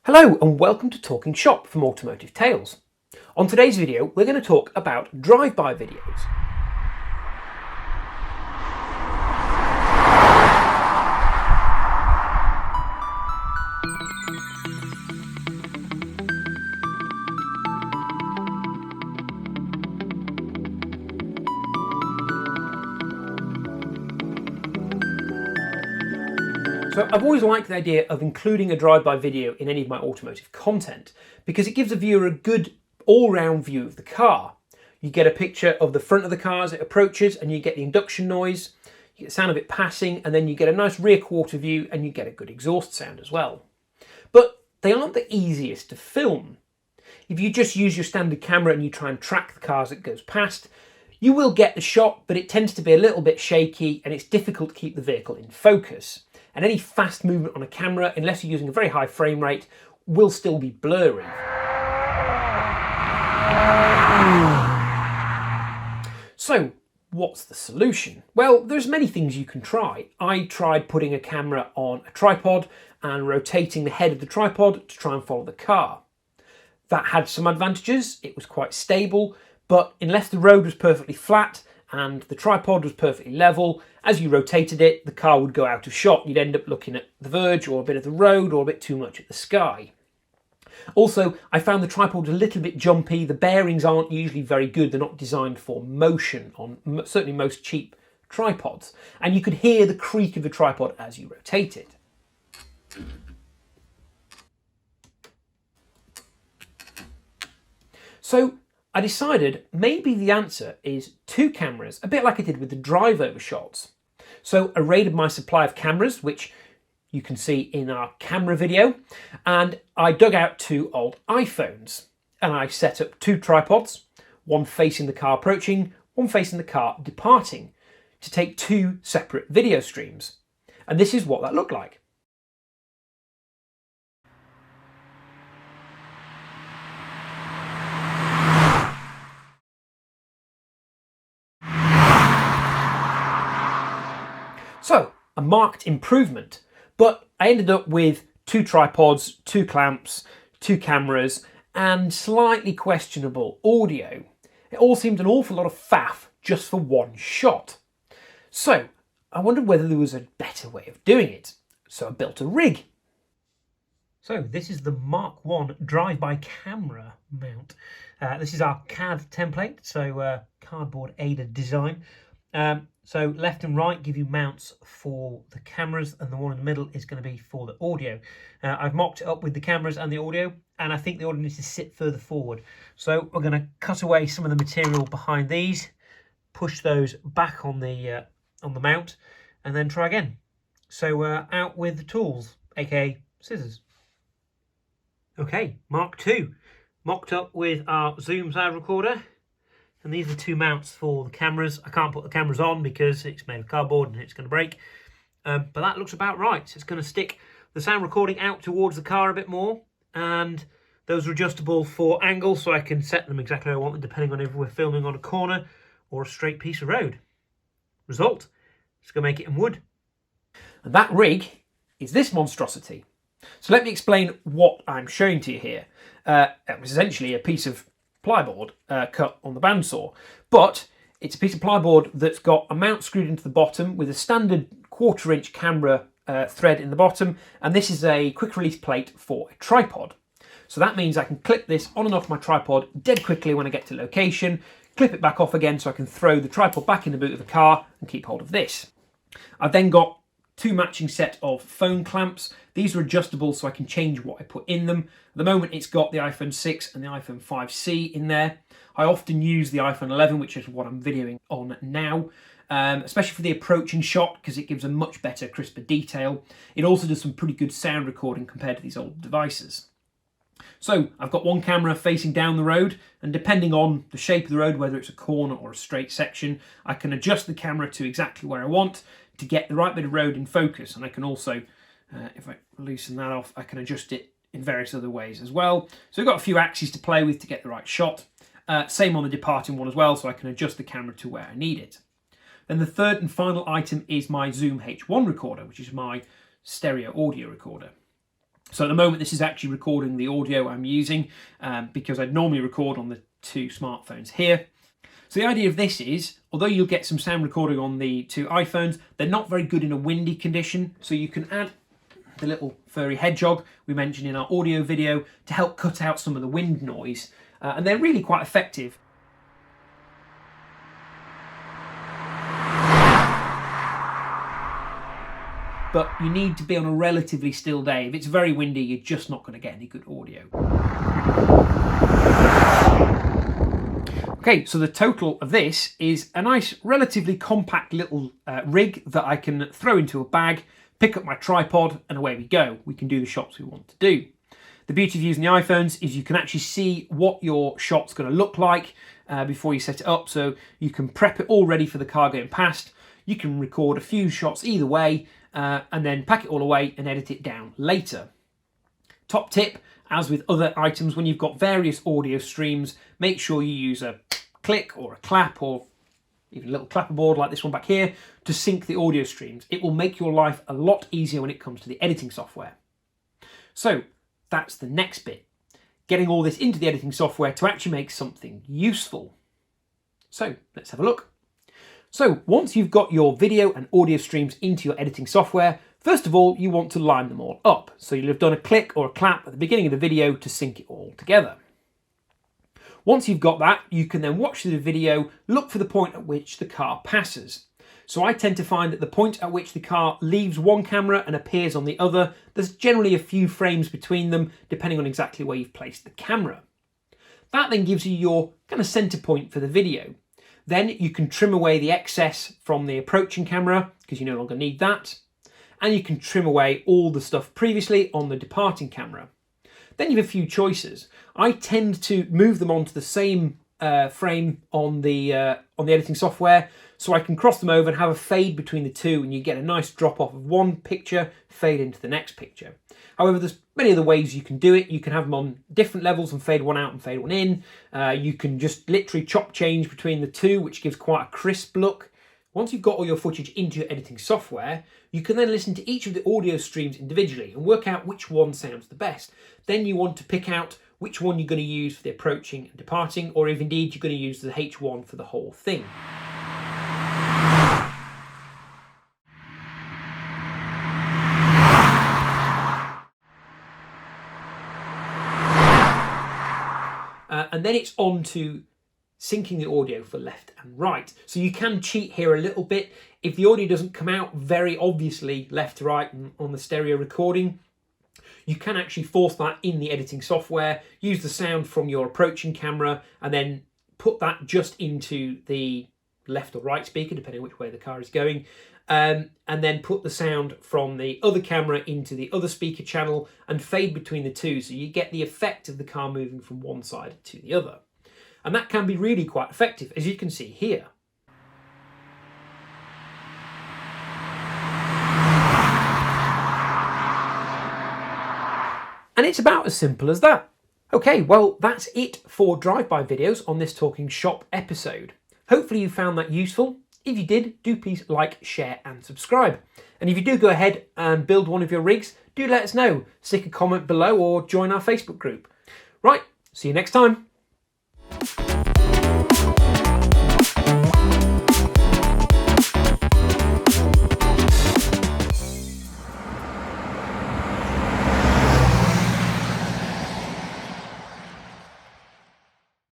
Hello and welcome to Talking Shop from Automotive Tales. On today's video we're going to talk about drive-by videos. So I've always liked the idea of including a drive-by video in any of my automotive content because it gives a viewer a good all-round view of the car. You get a picture of the front of the car as it approaches and you get the induction noise, you get the sound of it passing, and then you get a nice rear quarter view and you get a good exhaust sound as well. But they aren't the easiest to film. If you just use your standard camera and you try and track the car as it goes past, you will get the shot, but it tends to be a little bit shaky and it's difficult to keep the vehicle in focus. And any fast movement on a camera, unless you're using a very high frame rate, will still be blurry. So, what's the solution? Well, there's many things you can try. I tried putting a camera on a tripod and rotating the head of the tripod to try and follow the car. That had some advantages. It was quite stable, but unless the road was perfectly flat and the tripod was perfectly level, as you rotated it, the car would go out of shot. You'd end up looking at the verge or a bit of the road or a bit too much at the sky. Also, I found the tripod a little bit jumpy. The bearings aren't usually very good. They're not designed for motion on certainly most cheap tripods. And you could hear the creak of the tripod as you rotate it. So I decided maybe the answer is two cameras, a bit like I did with the drive-over shots. So I raided my supply of cameras, which you can see in our camera video, and I dug out two old iPhones and I set up two tripods, one facing the car approaching, one facing the car departing, to take two separate video streams. And this is what that looked like. So, a marked improvement, but I ended up with two tripods, two clamps, two cameras, and slightly questionable audio. It all seemed an awful lot of faff just for one shot. So, I wondered whether there was a better way of doing it. So I built a rig. So this is the Mark 1 drive-by camera mount. This is our CAD template, so cardboard aided design. So left and right give you mounts for the cameras, and the one in the middle is going to be for the audio. I've mocked it up with the cameras and the audio, and I think the audio needs to sit further forward. So we're going to cut away some of the material behind these, push those back on the mount, and then try again. So out with the tools, aka scissors. Okay, Mark 2, mocked up with our zoom sound recorder. And these are two mounts for the cameras. I can't put the cameras on because it's made of cardboard and it's going to break. But that looks about right. So it's going to stick the sound recording out towards the car a bit more. And those are adjustable for angle, so I can set them exactly how I want them depending on if we're filming on a corner or a straight piece of road. Result, it's going to make it in wood. And that rig is this monstrosity. So let me explain what I'm showing to you here. It was essentially a piece of plyboard cut on the bandsaw, but it's a piece of plyboard that's got a mount screwed into the bottom with a standard 1/4 inch camera thread in the bottom, and this is a quick release plate for a tripod. So that means I can clip this on and off my tripod dead quickly when I get to location, clip it back off again so I can throw the tripod back in the boot of the car and keep hold of this. I've then got two matching set of phone clamps. These are adjustable so I can change what I put in them. At the moment it's got the iPhone 6 and the iPhone 5C in there. I often use the iPhone 11, which is what I'm videoing on now, especially for the approaching shot because it gives a much better, crisper detail. It also does some pretty good sound recording compared to these old devices. So I've got one camera facing down the road, and depending on the shape of the road, whether it's a corner or a straight section, I can adjust the camera to exactly where I want to get the right bit of road in focus. And I can also, if I loosen that off, I can adjust it in various other ways as well. So I've got a few axes to play with to get the right shot. Same on the departing one as well, so I can adjust the camera to where I need it. Then the third and final item is my Zoom H1 recorder, which is my stereo audio recorder. So at the moment this is actually recording the audio I'm using because I'd normally record on the two smartphones here. So the idea of this is, although you'll get some sound recording on the two iPhones, they're not very good in a windy condition, so you can add the little furry hedgehog we mentioned in our audio video to help cut out some of the wind noise, and they're really quite effective. But you need to be on a relatively still day. If it's very windy, you're just not going to get any good audio. Okay, so the total of this is a nice, relatively compact little rig that I can throw into a bag, pick up my tripod, and away we go. We can do the shots we want to do. The beauty of using the iPhones is you can actually see what your shot's going to look like before you set it up, so you can prep it all ready for the car going past. You can record a few shots either way, and then pack it all away and edit it down later. Top tip, as with other items, when you've got various audio streams, make sure you use a click or a clap or even a little clapperboard like this one back here to sync the audio streams. It will make your life a lot easier when it comes to the editing software. So that's the next bit, getting all this into the editing software to actually make something useful. So let's have a look. So once you've got your video and audio streams into your editing software, first of all, you want to line them all up. So you'll have done a click or a clap at the beginning of the video to sync it all together. Once you've got that, you can then watch the video, look for the point at which the car passes. So I tend to find that the point at which the car leaves one camera and appears on the other, there's generally a few frames between them, depending on exactly where you've placed the camera. That then gives you your kind of center point for the video. Then you can trim away the excess from the approaching camera because you no longer need that. And you can trim away all the stuff previously on the departing camera. Then you have a few choices. I tend to move them onto the same frame on the editing software, so I can cross them over and have a fade between the two, and you get a nice drop off of one picture, fade into the next picture. However, there's many other ways you can do it. You can have them on different levels and fade one out and fade one in. You can just literally chop change between the two, which gives quite a crisp look. Once you've got all your footage into your editing software, you can then listen to each of the audio streams individually and work out which one sounds the best. Then you want to pick out which one you're going to use for the approaching and departing, or if indeed you're going to use the H1 for the whole thing. And then it's on to syncing the audio for left and right. So you can cheat here a little bit. If the audio doesn't come out very obviously left to right on the stereo recording, you can actually force that in the editing software, use the sound from your approaching camera, and then put that just into the left or right speaker, depending on which way the car is going, and then put the sound from the other camera into the other speaker channel and fade between the two, so you get the effect of the car moving from one side to the other. And that can be really quite effective, as you can see here. And it's about as simple as that. Okay, well, that's it for drive-by videos on this Talking Shop episode. Hopefully you found that useful. If you did, do please like, share and subscribe. And if you do go ahead and build one of your rigs, do let us know. Stick a comment below or join our Facebook group. Right, see you next time.